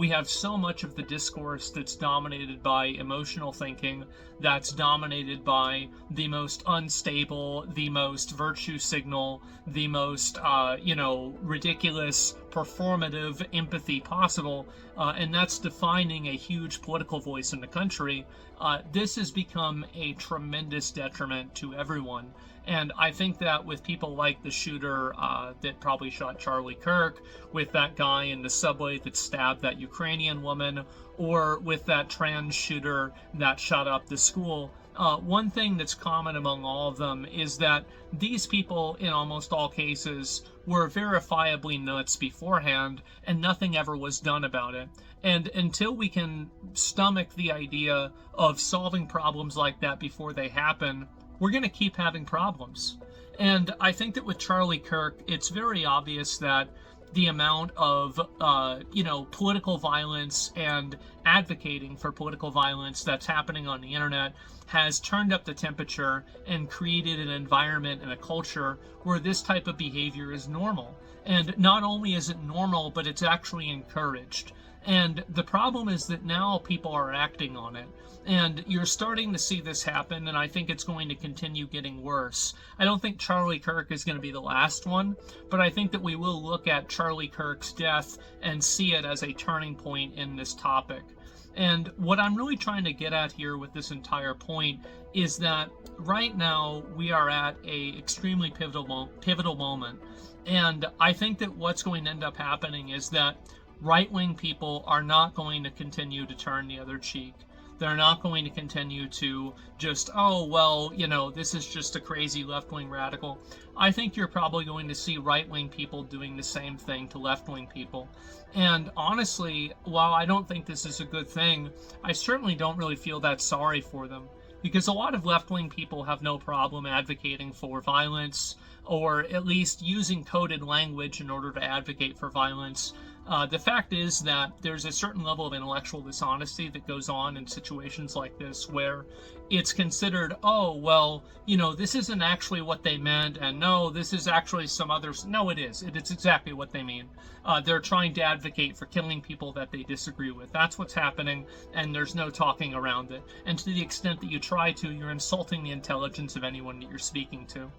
we have so much of the discourse that's dominated by emotional thinking, that's dominated by the most unstable, the most virtue signal, the most, ridiculous, performative empathy possible, and that's defining a huge political voice in the country. This has become a tremendous detriment to everyone. And I think that with people like the shooter that probably shot Charlie Kirk, with that guy in the subway that stabbed that Ukrainian woman, or with that trans shooter that shot up the school, one thing that's common among all of them is that these people, in almost all cases, were verifiably nuts beforehand, and nothing ever was done about it. And until we can stomach the idea of solving problems like that before they happen, we're going to keep having problems. And I think that with Charlie Kirk, it's very obvious that the amount of, political violence and advocating for political violence that's happening on the internet has turned up the temperature and created an environment and a culture where this type of behavior is normal. And not only is it normal, but it's actually encouraged. And the problem is that now people are acting on it. And you're starting to see this happen, and I think it's going to continue getting worse. I don't think Charlie Kirk is going to be the last one, but I think that we will look at Charlie Kirk's death and see it as a turning point in this topic. And what I'm really trying to get at here with this entire point is that right now we are at a extremely pivotal moment. And I think that what's going to end up happening is that right-wing people are not going to continue to turn the other cheek. They're not going to continue to just, this is just a crazy left-wing radical. I think you're probably going to see right-wing people doing the same thing to left-wing people. And honestly, while I don't think this is a good thing, I certainly don't really feel that sorry for them. Because a lot of left-wing people have no problem advocating for violence, or at least using coded language in order to advocate for violence. The fact is that there's a certain level of intellectual dishonesty that goes on in situations like this where it's considered, this isn't actually what they meant, and no, this is actually some others. No, it is. It's exactly what they mean. They're trying to advocate for killing people that they disagree with. That's what's happening, and there's no talking around it. And to the extent that you try to, you're insulting the intelligence of anyone that you're speaking to.